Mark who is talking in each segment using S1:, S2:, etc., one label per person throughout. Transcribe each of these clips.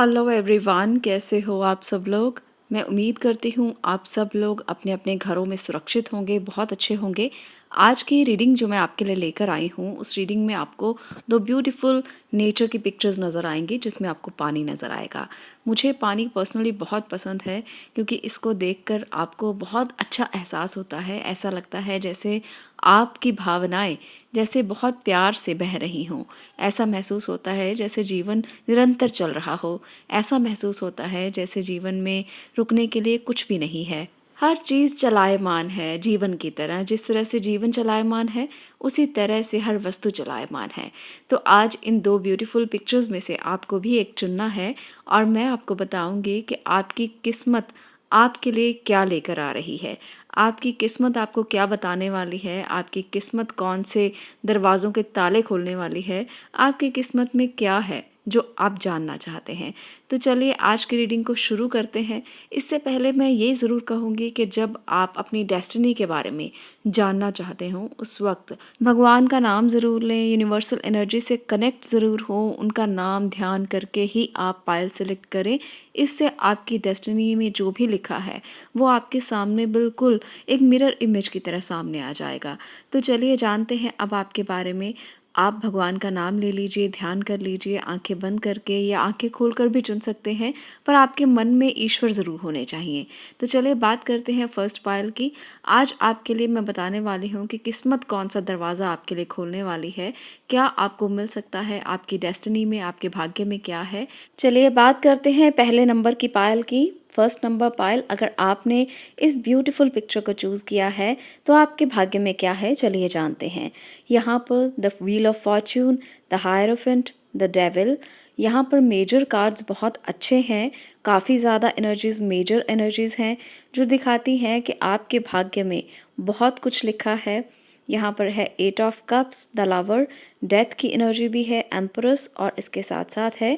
S1: Hello everyone, कैसे हो आप सब लोग। मैं उम्मीद करती हूँ आप सब लोग अपने अपने घरों में सुरक्षित होंगे, बहुत अच्छे होंगे। आज की रीडिंग जो मैं आपके लिए लेकर आई हूँ, उस रीडिंग में आपको दो ब्यूटीफुल नेचर की पिक्चर्स नज़र आएंगी जिसमें आपको पानी नज़र आएगा। मुझे पानी पर्सनली बहुत पसंद है क्योंकि इसको देखकर आपको बहुत अच्छा एहसास होता है। ऐसा लगता है जैसे आपकी भावनाएं जैसे बहुत प्यार से बह रही हों। ऐसा महसूस होता है जैसे जीवन निरंतर चल रहा हो। ऐसा महसूस होता है जैसे जीवन में रुकने के लिए कुछ भी नहीं है। हर चीज़ चलायमान है जीवन की तरह। जिस तरह से जीवन चलायमान है उसी तरह से हर वस्तु चलायमान है। तो आज इन दो ब्यूटीफुल पिक्चर्स में से आपको भी एक चुनना है और मैं आपको बताऊंगी कि आपकी किस्मत आपके लिए क्या लेकर आ रही है। आपकी किस्मत आपको क्या बताने वाली है। आपकी किस्मत कौन से दरवाज़ों के ताले खोलने वाली है। आपकी किस्मत में क्या है जो आप जानना चाहते हैं। तो चलिए आज की रीडिंग को शुरू करते हैं। इससे पहले मैं ये ज़रूर कहूँगी कि जब आप अपनी डेस्टिनी के बारे में जानना चाहते हो उस वक्त भगवान का नाम ज़रूर लें, यूनिवर्सल एनर्जी से कनेक्ट ज़रूर हो, उनका नाम ध्यान करके ही आप पायल सेलेक्ट करें। इससे आपकी डेस्टिनी में जो भी लिखा है वो आपके सामने बिल्कुल एक मिरर इमेज की तरह सामने आ जाएगा। तो चलिए जानते हैं अब आपके बारे में। आप भगवान का नाम ले लीजिए, ध्यान कर लीजिए, आंखें बंद करके या आंखें खोलकर भी चुन सकते हैं, पर आपके मन में ईश्वर ज़रूर होने चाहिए। तो चलिए बात करते हैं फर्स्ट पायल की। आज आपके लिए मैं बताने वाली हूँ कि किस्मत कौन सा दरवाज़ा आपके लिए खोलने वाली है, क्या आपको मिल सकता है, आपकी डेस्टिनी में, आपके भाग्य में क्या है। चलिए बात करते हैं पहले नंबर की पायल की। फर्स्ट नंबर पायल, अगर आपने इस ब्यूटीफुल पिक्चर को चूज़ किया है तो आपके भाग्य में क्या है चलिए जानते हैं। यहाँ पर the wheel of Fortune, the hierophant, the devil. यहाँ पर मेजर कार्ड्स बहुत अच्छे हैं। काफ़ी ज़्यादा एनर्जीज़ मेजर एनर्जीज़ हैं जो दिखाती हैं कि आपके भाग्य में बहुत कुछ लिखा है। यहाँ पर है eight of cups, the lover, death की एनर्जी भी है, एम्परस, और इसके साथ साथ है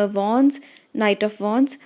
S1: वॉन्स, नाइट ऑफ वॉन्स।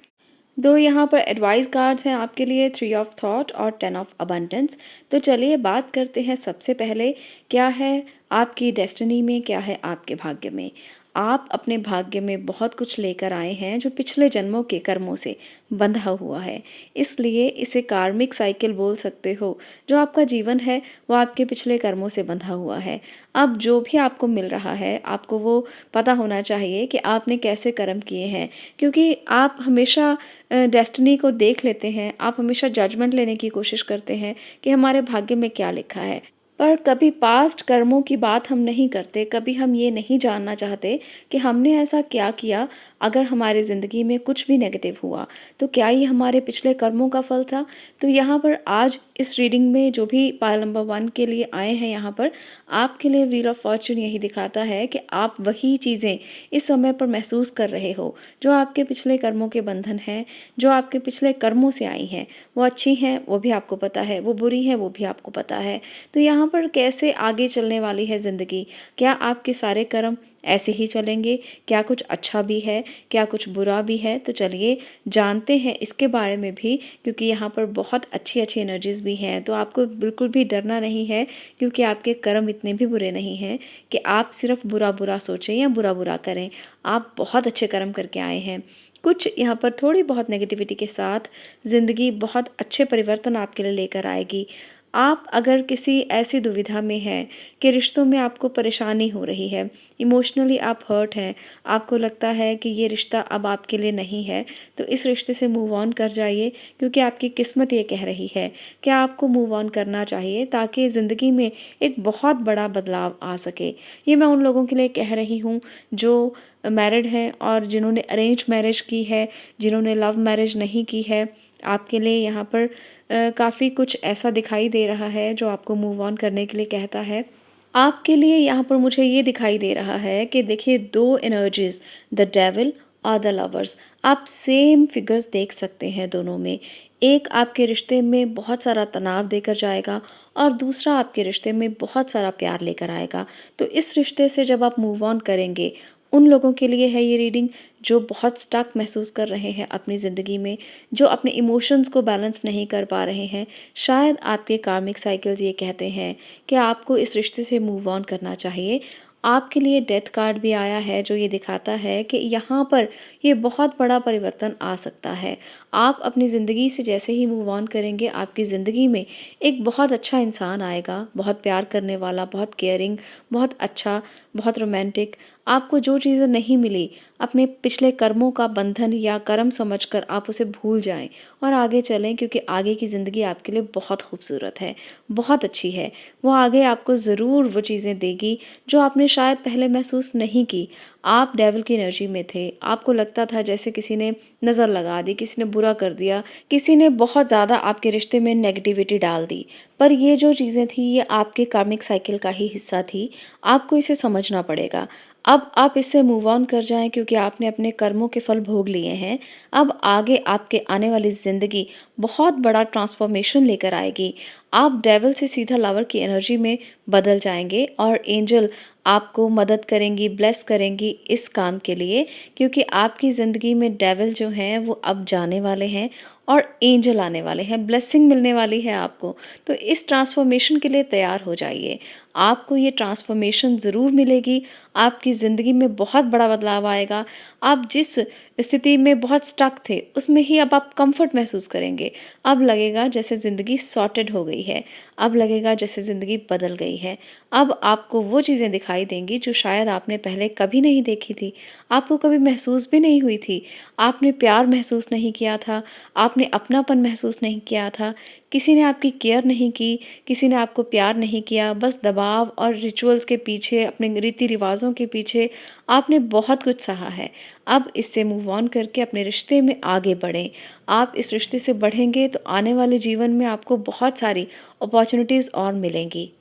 S1: दो यहाँ पर एडवाइस कार्ड्स हैं आपके लिए, थ्री ऑफ थॉट और टेन ऑफ अबंडेंस। तो चलिए बात करते हैं सबसे पहले क्या है आपकी डेस्टिनी में, क्या है आपके भाग्य में। आप अपने भाग्य में बहुत कुछ लेकर आए हैं जो पिछले जन्मों के कर्मों से बंधा हुआ है। इसलिए इसे कार्मिक साइकिल बोल सकते हो। जो आपका जीवन है वो आपके पिछले कर्मों से बंधा हुआ है। अब जो भी आपको मिल रहा है आपको वो पता होना चाहिए कि आपने कैसे कर्म किए हैं, क्योंकि आप हमेशा डेस्टिनी को देख लेते हैं, आप हमेशा जजमेंट लेने की कोशिश करते हैं कि हमारे भाग्य में क्या लिखा है, पर कभी पास्ट कर्मों की बात हम नहीं करते। कभी हम ये नहीं जानना चाहते कि हमने ऐसा क्या किया। अगर हमारे ज़िंदगी में कुछ भी नेगेटिव हुआ तो क्या ये हमारे पिछले कर्मों का फल था। तो यहाँ पर आज इस रीडिंग में जो भी पायल नंबर 1 के लिए आए हैं, यहाँ पर आपके लिए व्हील ऑफ फॉर्च्यून यही दिखाता है कि आप वही चीज़ें इस समय पर महसूस कर रहे हो जो आपके पिछले कर्मों के बंधन हैं, जो आपके पिछले कर्मों से आई हैं। वो अच्छी हैं वो भी आपको पता है, वो बुरी हैं वो भी आपको पता है। तो यहाँ पर कैसे आगे चलने वाली है ज़िंदगी, क्या आपके सारे कर्म ऐसे ही चलेंगे, क्या कुछ अच्छा भी है, क्या कुछ बुरा भी है। तो चलिए जानते हैं इसके बारे में भी, क्योंकि यहाँ पर बहुत अच्छी अच्छी एनर्जीज़ भी हैं। तो आपको बिल्कुल भी डरना नहीं है, क्योंकि आपके कर्म इतने भी बुरे नहीं हैं कि आप सिर्फ बुरा बुरा सोचें या बुरा बुरा करें। आप बहुत अच्छे कर्म करके आए हैं। कुछ यहाँ पर थोड़ी बहुत नेगेटिविटी के साथ ज़िंदगी बहुत अच्छे परिवर्तन आपके लिए लेकर आएगी। आप अगर किसी ऐसी दुविधा में हैं कि रिश्तों में आपको परेशानी हो रही है, इमोशनली आप हर्ट हैं, आपको लगता है कि ये रिश्ता अब आपके लिए नहीं है, तो इस रिश्ते से मूव ऑन कर जाइए, क्योंकि आपकी किस्मत ये कह रही है कि आपको मूव ऑन करना चाहिए ताकि ज़िंदगी में एक बहुत बड़ा बदलाव आ सके। ये मैं उन लोगों के लिए कह रही हूँ जो मैरिड हैं और जिन्होंने अरेंज मैरिज की है, जिन्होंने लव मैरिज नहीं की है। आपके लिए यहाँ पर काफ़ी कुछ ऐसा दिखाई दे रहा है जो आपको मूव ऑन करने के लिए कहता है। आपके लिए यहाँ पर मुझे ये दिखाई दे रहा है कि देखिए दो एनर्जीज, द डेविल और द लवर्स, आप सेम फिगर्स देख सकते हैं दोनों में। एक आपके रिश्ते में बहुत सारा तनाव देकर जाएगा और दूसरा आपके रिश्ते में बहुत सारा प्यार लेकर आएगा। तो इस रिश्ते से जब आप मूव ऑन करेंगे, उन लोगों के लिए है ये रीडिंग जो बहुत स्टक महसूस कर रहे हैं अपनी ज़िंदगी में, जो अपने इमोशंस को बैलेंस नहीं कर पा रहे हैं। शायद आपके कार्मिक साइकिल्स ये कहते हैं कि आपको इस रिश्ते से मूव ऑन करना चाहिए आपके लिए डेथ कार्ड भी आया है जो ये दिखाता है कि यहाँ पर ये बहुत बड़ा परिवर्तन आ सकता है। आप अपनी ज़िंदगी से जैसे ही मूव ऑन करेंगे, आपकी ज़िंदगी में एक बहुत अच्छा इंसान आएगा, बहुत प्यार करने वाला, बहुत केयरिंग, बहुत अच्छा, बहुत रोमांटिक। आपको जो चीज़ें नहीं मिली, अपने पिछले कर्मों का बंधन या कर्म समझकर आप उसे भूल जाएँ और आगे चलें, क्योंकि आगे की ज़िंदगी आपके लिए बहुत खूबसूरत है, बहुत अच्छी है। वो आगे आपको ज़रूर वो चीज़ें देगी जो आपने शायद पहले महसूस नहीं की। आप डेविल की एनर्जी में थे, आपको लगता था जैसे किसी ने नज़र लगा दी, किसी ने बुरा कर दिया, किसी ने बहुत ज़्यादा आपके रिश्ते में नेगेटिविटी डाल दी। पर ये जो चीज़ें थी ये आपके कार्मिक साइकिल का ही हिस्सा थी, आपको इसे समझना पड़ेगा। अब आप इससे मूव ऑन कर जाएँ, क्योंकि आपने अपने कर्मों के फल भोग लिए हैं। अब आगे आपके आने वाली ज़िंदगी बहुत बड़ा ट्रांसफ़ॉर्मेशन लेकर आएगी। आप डेविल से सीधा लवर की एनर्जी में बदल जाएँगे और एंजल आपको मदद करेंगी, ब्लेस करेंगी इस काम के लिए, क्योंकि आपकी ज़िंदगी में डेविल जो हैं वो अब जाने वाले हैं और एंजल आने वाले हैं, ब्लेसिंग मिलने वाली है आपको। तो इस ट्रांसफ़ॉर्मेशन के लिए तैयार हो जाइए। आपको ये ट्रांसफ़ॉर्मेशन ज़रूर मिलेगी, आपकी ज़िंदगी में बहुत बड़ा बदलाव आएगा। आप जिस स्थिति में बहुत स्टक थे, उसमें ही अब आप कम्फ़र्ट महसूस करेंगे। अब लगेगा जैसे ज़िंदगी सॉर्टेड हो गई है, अब लगेगा जैसे ज़िंदगी बदल गई है। अब आपको वो चीज़ें दिखाई देंगी जो शायद आपने पहले कभी नहीं देखी थी, आपको कभी महसूस भी नहीं हुई थी। आपने प्यार महसूस नहीं किया था, आपने अपनापन महसूस नहीं किया था, किसी ने आपकी केयर नहीं की, किसी ने आपको प्यार नहीं किया, बस दबाव और रिचुअल्स के पीछे, अपने रीति-रिवाज़ों के पीछे आपने बहुत कुछ सहा है। अब इससे मूव ऑन करके अपने रिश्ते में आगे बढ़ें। आप इस रिश्ते से बढ़ेंगे तो आने वाले जीवन में आपको बहुत सारी अपॉर्च्युनिटीज़ और मिलेंगी।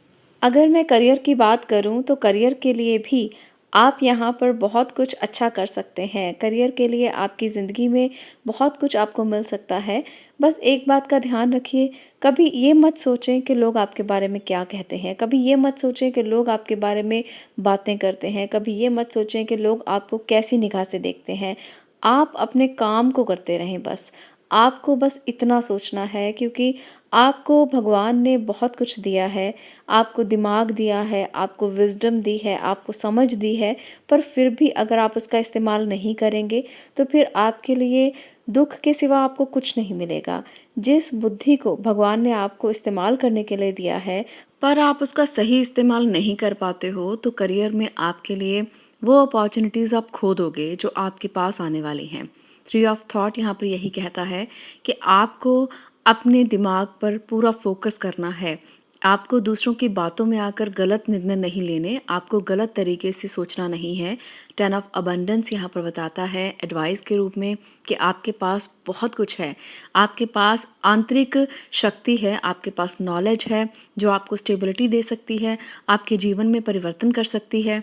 S1: अगर मैं करियर की बात करूँ तो करियर के लिए भी आप यहाँ पर बहुत कुछ अच्छा कर सकते हैं। करियर के लिए आपकी ज़िंदगी में बहुत कुछ आपको मिल सकता है। बस एक बात का ध्यान रखिए, कभी ये मत सोचें कि लोग आपके बारे में क्या कहते हैं, कभी ये मत सोचें कि लोग आपके बारे में बातें करते हैं, कभी ये मत सोचें कि लोग आपको कैसी निगाह से देखते हैं। आप अपने काम को करते रहें बस। आपको बस इतना सोचना है, क्योंकि आपको भगवान ने बहुत कुछ दिया है, आपको दिमाग दिया है, आपको विज़डम दी है, आपको समझ दी है, पर फिर भी अगर आप उसका इस्तेमाल नहीं करेंगे, तो फिर आपके लिए दुःख के सिवा आपको कुछ नहीं मिलेगा। जिस बुद्धि को भगवान ने आपको इस्तेमाल करने के लिए दिया है, पर आप उसका सही इस्तेमाल नहीं कर पाते हो, तो करियर में आपके लिए वो अपॉर्च्युनिटीज़ आप खो दोगे जो आपके पास आने वाली हैं। थ्री ऑफ थॉट यहाँ पर यही कहता है कि आपको अपने दिमाग पर पूरा फोकस करना है। आपको दूसरों की बातों में आकर गलत निर्णय नहीं लेने, आपको गलत तरीके से सोचना नहीं है। 10 ऑफ अबंडेंस यहाँ पर बताता है एडवाइस के रूप में कि आपके पास बहुत कुछ है। आपके पास आंतरिक शक्ति है, आपके पास नॉलेज है जो आपको स्टेबिलिटी दे सकती है, आपके जीवन में परिवर्तन कर सकती है।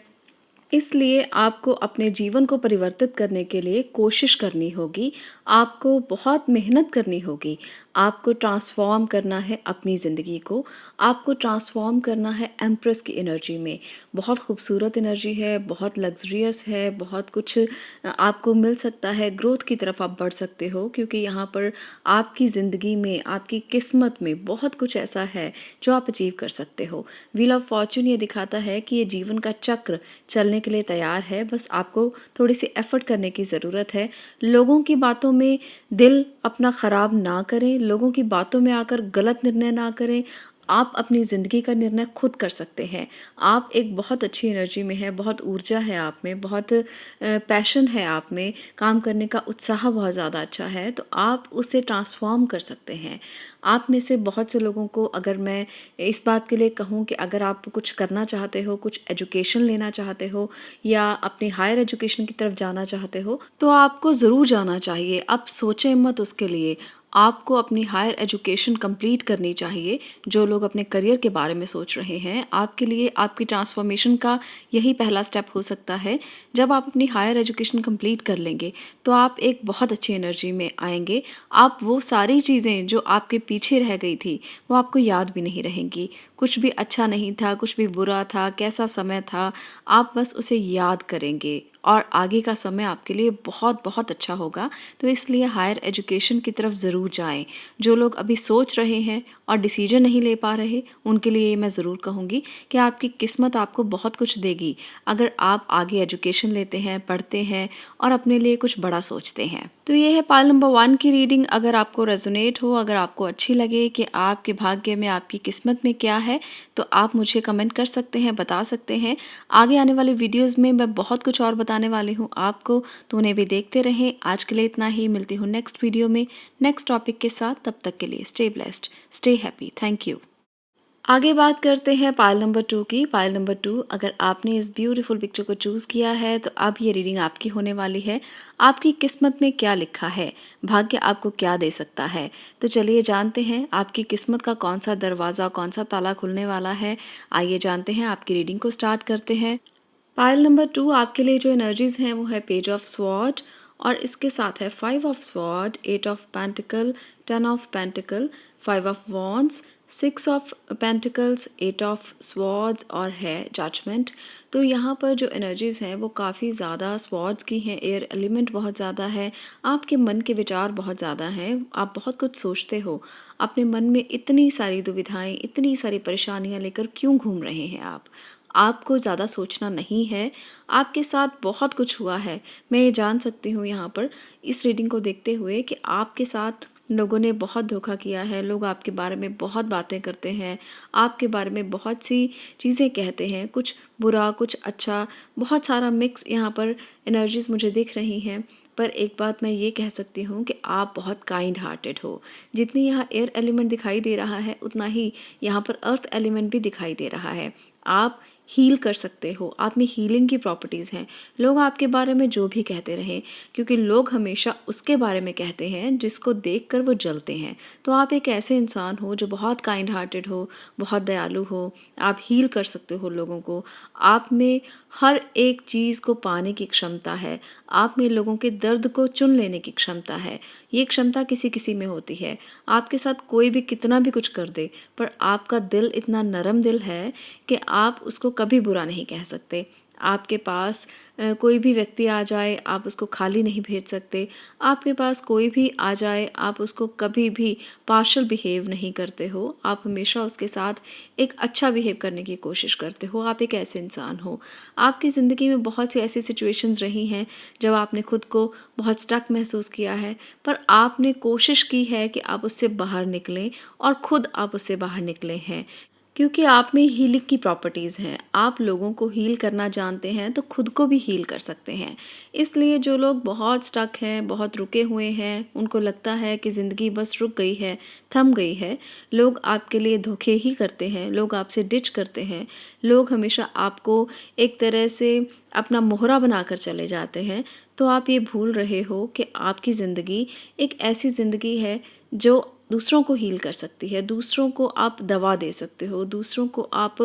S1: इसलिए आपको अपने जीवन को परिवर्तित करने के लिए कोशिश करनी होगी, आपको बहुत मेहनत करनी होगी, आपको ट्रांसफ़ॉर्म करना है अपनी ज़िंदगी को, आपको ट्रांसफ़ॉर्म करना है एम्प्रेस की एनर्जी में। बहुत खूबसूरत एनर्जी है, बहुत लग्ज़रियस है, बहुत कुछ आपको मिल सकता है, ग्रोथ की तरफ आप बढ़ सकते हो, क्योंकि यहाँ पर आपकी ज़िंदगी में, आपकी किस्मत में बहुत कुछ ऐसा है जो आप अचीव कर सकते हो। व्हील ऑफ फॉर्च्यून ये दिखाता है कि ये जीवन का चक्र चलने के लिए तैयार है, बस आपको थोड़ी सी एफर्ट करने की ज़रूरत है। लोगों की बातों में दिल अपना ख़राब ना करें, लोगों की बातों में आकर गलत निर्णय ना करें। आप अपनी ज़िंदगी का निर्णय खुद कर सकते हैं। आप एक बहुत अच्छी एनर्जी में हैं, बहुत ऊर्जा है आप में, बहुत पैशन है आप में, काम करने का उत्साह बहुत ज़्यादा अच्छा है, तो आप उसे ट्रांसफ़ॉर्म कर सकते हैं। आप में से बहुत से लोगों को अगर मैं इस बात के लिए कहूँ कि अगर आप कुछ करना चाहते हो, कुछ एजुकेशन लेना चाहते हो या अपनी हायर एजुकेशन की तरफ जाना चाहते हो, तो आपको ज़रूर जाना चाहिए। आप सोचें मत उसके लिए, आपको अपनी हायर एजुकेशन कंप्लीट करनी चाहिए। जो लोग अपने करियर के बारे में सोच रहे हैं, आपके लिए आपकी ट्रांसफॉर्मेशन का यही पहला स्टेप हो सकता है। जब आप अपनी हायर एजुकेशन कंप्लीट कर लेंगे, तो आप एक बहुत अच्छी एनर्जी में आएंगे। आप वो सारी चीज़ें जो आपके पीछे रह गई थी, वो आपको याद भी नहीं रहेंगी। कुछ भी अच्छा नहीं था, कुछ भी बुरा था, कैसा समय था, आप बस उसे याद करेंगे और आगे का समय आपके लिए बहुत बहुत अच्छा होगा। तो इसलिए हायर एजुकेशन की तरफ ज़रूर जाएं। जो लोग अभी सोच रहे हैं और डिसीजन नहीं ले पा रहे, उनके लिए मैं ज़रूर कहूँगी कि आपकी किस्मत आपको बहुत कुछ देगी अगर आप आगे एजुकेशन लेते हैं, पढ़ते हैं और अपने लिए कुछ बड़ा सोचते हैं। तो ये है पाल नंबर 1 की रीडिंग। अगर आपको रेजोनेट हो, अगर आपको अच्छी लगे कि आपके भाग्य में, आपकी किस्मत में क्या है, तो आप मुझे कमेंट कर सकते हैं, बता सकते हैं। आगे आने वाली वीडियोस में मैं बहुत कुछ और बताने वाली हूँ आपको, तो उन्हें भी देखते रहें। आज के लिए इतना ही, मिलती हूँ नेक्स्ट वीडियो में नेक्स्ट टॉपिक के साथ। तब तक के लिए stay blessed, stay happy, thank you. आगे बात करते हैं पाइल नंबर 2 की। पाइल नंबर 2, अगर आपने इस ब्यूटीफुल पिक्चर को चूज़ किया है तो अब ये रीडिंग आपकी होने वाली है। आपकी किस्मत में क्या लिखा है, भाग्य आपको क्या दे सकता है। तो चलिए जानते हैं आपकी किस्मत का कौन सा दरवाज़ा, कौन सा ताला खुलने वाला है। आइए जानते हैं, आपकी रीडिंग को स्टार्ट करते हैं। पाइल नंबर 2 आपके लिए जो एनर्जीज हैं वो है पेज ऑफ स्वॉर्ड और इसके साथ है 5 of sword, 8 of pentacle, 10 of pentacle, 5 of wands, 6 of pentacles, 8 of swords और है जजमेंट। तो यहाँ पर जो एनर्जीज हैं वो काफ़ी ज़्यादा स्वॉर्ड्स की हैं, एयर एलिमेंट बहुत ज़्यादा है, आपके मन के विचार बहुत ज़्यादा हैं, आप बहुत कुछ सोचते हो, अपने मन में इतनी सारी दुविधाएं, इतनी सारी परेशानियां लेकर क्यों घूम रहे हैं आप। आपको ज़्यादा सोचना नहीं है, आपके साथ बहुत कुछ हुआ है। मैं ये जान सकती हूँ यहाँ पर इस रीडिंग को देखते हुए कि आपके साथ लोगों ने बहुत धोखा किया है, लोग आपके बारे में बहुत बातें करते हैं, आपके बारे में बहुत सी चीज़ें कहते हैं, कुछ बुरा कुछ अच्छा, बहुत सारा मिक्स यहाँ पर एनर्जीज मुझे दिख रही हैं। पर एक बात मैं ये कह सकती हूँ कि आप बहुत काइंड हार्टेड हो। जितनी यहाँ एयर एलिमेंट दिखाई दे रहा है उतना ही यहाँ पर अर्थ एलिमेंट भी दिखाई दे रहा है। आप हील कर सकते हो, आप में हीलिंग की प्रॉपर्टीज़ हैं। लोग आपके बारे में जो भी कहते रहें, क्योंकि लोग हमेशा उसके बारे में कहते हैं जिसको देखकर वो जलते हैं। तो आप एक ऐसे इंसान हो जो बहुत काइंड हार्टेड हो, बहुत दयालु हो, आप हील कर सकते हो लोगों को। आप में हर एक चीज़ को पाने की क्षमता है, आप में लोगों के दर्द को चुन लेने की क्षमता है। ये क्षमता किसी किसी में होती है। आपके साथ कोई भी कितना भी कुछ कर दे, पर आपका दिल इतना नरम दिल है कि आप उसको कभी बुरा नहीं कह सकते। आपके पास कोई भी व्यक्ति आ जाए, आप उसको खाली नहीं भेज सकते। आपके पास कोई भी आ जाए, आप उसको कभी भी पार्शल बिहेव नहीं करते हो। आप हमेशा उसके साथ एक अच्छा बिहेव करने की कोशिश करते हो। आप एक ऐसे इंसान हो। आपकी ज़िंदगी में बहुत सी ऐसी सिचुएशंस रही हैं जब आपने खुद को बहुत स्टक महसूस किया है, पर आपने कोशिश की है कि आप उससे बाहर निकलें और खुद आप उससे बाहर निकले हैं। क्योंकि आप में हीलिंग की प्रॉपर्टीज़ हैं, आप लोगों को हील करना जानते हैं तो खुद को भी हील कर सकते हैं। इसलिए जो लोग बहुत स्टक हैं, बहुत रुके हुए हैं, उनको लगता है कि ज़िंदगी बस रुक गई है, थम गई है, लोग आपके लिए धोखे ही करते हैं, लोग आपसे डिच करते हैं, लोग हमेशा आपको एक तरह से अपना मोहरा बनाकर चले जाते हैं, तो आप ये भूल रहे हो कि आपकी ज़िंदगी एक ऐसी ज़िंदगी है जो दूसरों को हील कर सकती है, दूसरों को आप दवा दे सकते हो, दूसरों को आप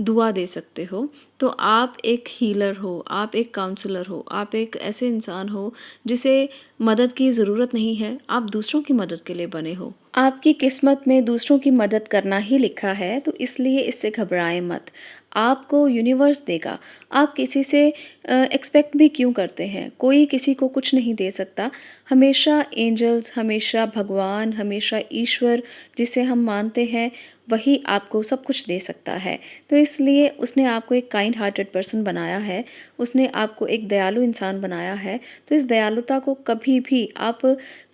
S1: दुआ दे सकते हो। तो आप एक हीलर हो, आप एक काउंसलर हो, आप एक ऐसे इंसान हो जिसे मदद की ज़रूरत नहीं है, आप दूसरों की मदद के लिए बने हो। आपकी किस्मत में दूसरों की मदद करना ही लिखा है, तो इसलिए इससे घबराएं मत। आपको यूनिवर्स देगा। आप किसी से एक्सपेक्ट भी क्यों करते हैं? कोई किसी को कुछ नहीं दे सकता। हमेशा एंजल्स, हमेशा भगवान, हमेशा ईश्वर जिसे हम मानते हैं वही आपको सब कुछ दे सकता है। तो इसलिए उसने आपको एक काइंड हार्टेड पर्सन बनाया है, उसने आपको एक दयालु इंसान बनाया है। तो इस दयालुता को कभी भी आप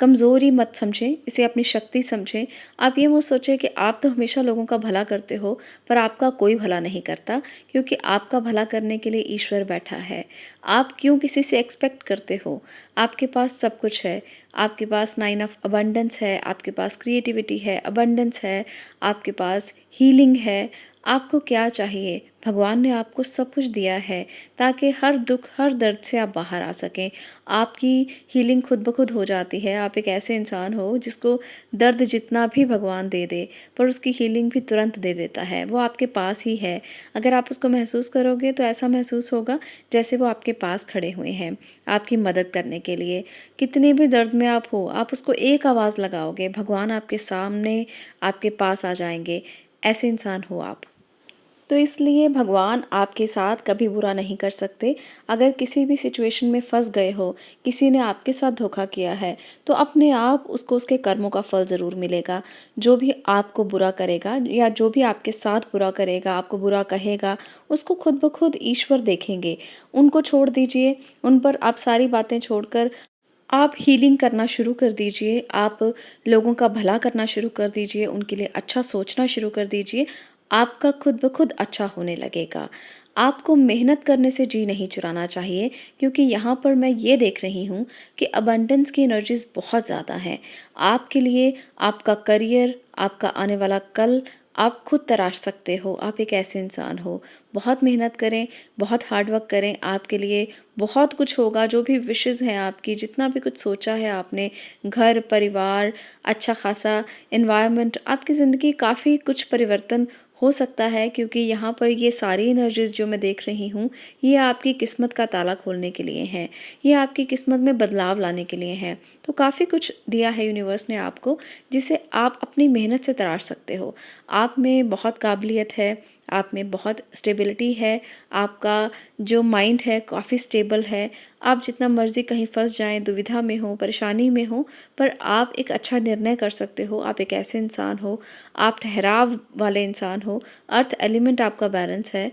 S1: कमज़ोरी मत समझें, इसे अपनी शक्ति समझें। आप ये मत सोचें कि आप तो हमेशा लोगों का भला करते हो, पर आपका कोई भला नहीं करता, क्योंकि आपका भला करने के लिए ईश्वर बैठा है। आप क्यों किसी से एक्सपेक्ट करते हो? आपके पास सब कुछ है। आपके पास 9 ऑफ अबंडेंस है, आपके पास क्रिएटिविटी है, अबंडेंस है, आपके पास हीलिंग है। आपको क्या चाहिए? भगवान ने आपको सब कुछ दिया है ताकि हर दुख, हर दर्द से आप बाहर आ सकें। आपकी हीलिंग खुद ब खुद हो जाती है। आप एक ऐसे इंसान हो जिसको दर्द जितना भी भगवान दे दे, पर उसकी हीलिंग भी तुरंत दे देता है। वो आपके पास ही है। अगर आप उसको महसूस करोगे तो ऐसा महसूस होगा जैसे वो आपके पास खड़े हुए हैं आपकी मदद करने के लिए। कितने भी दर्द में आप हो, आप उसको एक आवाज़ लगाओगे, भगवान आपके सामने, आपके पास आ जाएंगे। ऐसे इंसान हो आप। तो इसलिए भगवान आपके साथ कभी बुरा नहीं कर सकते। अगर किसी भी सिचुएशन में फँस गए हो, किसी ने आपके साथ धोखा किया है, तो अपने आप उसको उसके कर्मों का फल ज़रूर मिलेगा। जो भी आपको बुरा करेगा या जो भी आपके साथ बुरा करेगा, आपको बुरा कहेगा, उसको खुद ब खुद ईश्वर देखेंगे। उनको छोड़ दीजिए, उन पर आप सारी बातें छोड़कर आप हीलिंग करना शुरू कर दीजिए, आप लोगों का भला करना शुरू कर दीजिए, उनके लिए अच्छा सोचना शुरू कर दीजिए। आपका खुद ब खुद अच्छा होने लगेगा। आपको मेहनत करने से जी नहीं चुराना चाहिए, क्योंकि यहाँ पर मैं ये देख रही हूँ कि अबंडेंस की एनर्जीज़ बहुत ज़्यादा हैं। आपके लिए आपका करियर, आपका आने वाला कल आप खुद तराश सकते हो। आप एक ऐसे इंसान हो, बहुत मेहनत करें, बहुत हार्ड वर्क करें, आपके लिए बहुत कुछ होगा। जो भी विशेज़ हैं आपकी, जितना भी कुछ सोचा है आपने, घर, परिवार, अच्छा खासा एनवायरनमेंट, आपकी ज़िंदगी काफ़ी कुछ परिवर्तन हो सकता है, क्योंकि यहाँ पर ये सारी एनर्जीज़ जो मैं देख रही हूँ, ये आपकी किस्मत का ताला खोलने के लिए हैं। ये आपकी किस्मत में बदलाव लाने के लिए हैं। तो काफ़ी कुछ दिया है यूनिवर्स ने आपको, जिसे आप अपनी मेहनत से तराश सकते हो। आप में बहुत काबिलियत है, आप में बहुत स्टेबिलिटी है, आपका जो माइंड है काफ़ी स्टेबल है। आप जितना मर्ज़ी कहीं फँस जाएँ, दुविधा में हो, परेशानी में हो, पर आप एक अच्छा निर्णय कर सकते हो। आप एक ऐसे इंसान हो, आप ठहराव वाले इंसान हो, अर्थ एलिमेंट आपका बैलेंस है।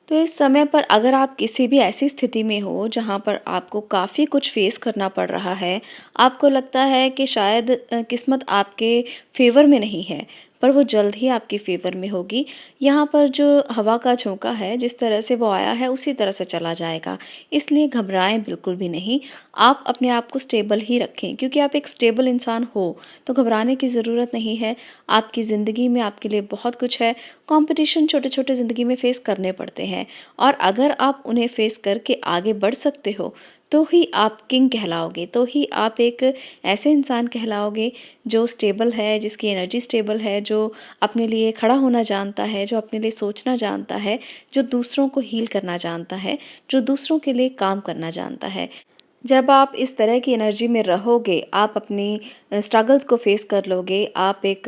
S1: तो इस समय पर अगर आप किसी भी ऐसी स्थिति में हो जहाँ पर आपको काफ़ी कुछ फेस करना पड़ रहा है, आपको लगता है कि शायद किस्मत आपके फेवर में नहीं है, पर वो जल्द ही आपके फेवर में होगी। यहाँ पर जो हवा का झोंका है, जिस तरह से वो आया है उसी तरह से चला जाएगा, इसलिए घबराएं बिल्कुल भी नहीं। आप अपने आप को स्टेबल ही रखें, क्योंकि आप एक स्टेबल इंसान हो, तो घबराने की ज़रूरत नहीं है। आपकी ज़िंदगी में आपके लिए बहुत कुछ है। कंपटीशन छोटे-छोटे ज़िंदगी में फ़ेस करने पड़ते हैं, और अगर आप उन्हें फ़ेस करके आगे बढ़ सकते हो, तो ही आप किंग कहलाओगे, तो ही आप एक ऐसे इंसान कहलाओगे जो स्टेबल है, जिसकी एनर्जी स्टेबल है, जो अपने लिए खड़ा होना जानता है, जो अपने लिए सोचना जानता है, जो दूसरों को हील करना जानता है, जो दूसरों के लिए काम करना जानता है। जब आप इस तरह की एनर्जी में रहोगे, आप अपनी स्ट्रगल्स को फेस कर लोगे, आप एक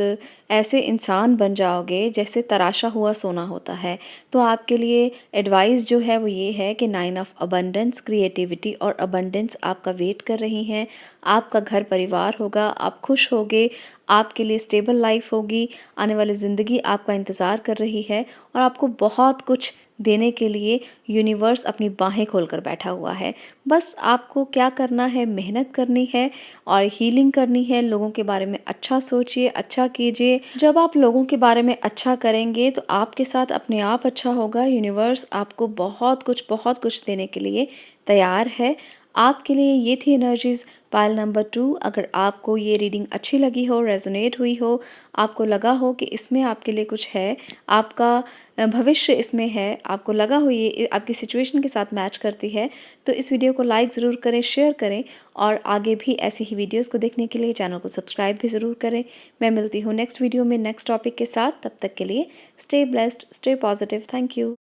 S1: ऐसे इंसान बन जाओगे जैसे तराशा हुआ सोना होता है। तो आपके लिए एडवाइस जो है वो ये है कि 9 ऑफ अबंडेंस, क्रिएटिविटी और अबंडेंस आपका वेट कर रही हैं। आपका घर परिवार होगा, आप खुश होगे, आपके लिए स्टेबल लाइफ होगी, आने वाली ज़िंदगी आपका इंतज़ार कर रही है, और आपको बहुत कुछ देने के लिए यूनिवर्स अपनी बाहें खोलकर बैठा हुआ है। बस आपको क्या करना है, मेहनत करनी है और हीलिंग करनी है। लोगों के बारे में अच्छा सोचिए, अच्छा कीजिए। जब आप लोगों के बारे में अच्छा करेंगे तो आपके साथ अपने आप अच्छा होगा। यूनिवर्स आपको बहुत कुछ देने के लिए तैयार है। आपके लिए ये थी एनर्जीज़ पाइल नंबर 2। अगर आपको ये रीडिंग अच्छी लगी हो, रेजोनेट हुई हो, आपको लगा हो कि इसमें आपके लिए कुछ है, आपका भविष्य इसमें है, आपको लगा हो ये आपकी सिचुएशन के साथ मैच करती है, तो इस वीडियो को लाइक ज़रूर करें, शेयर करें, और आगे भी ऐसी ही वीडियोस को देखने के लिए चैनल को सब्सक्राइब भी ज़रूर करें। मैं मिलती हूँ नेक्स्ट वीडियो में नेक्स्ट टॉपिक के साथ। तब तक के लिए stay blessed, stay positive. Thank you.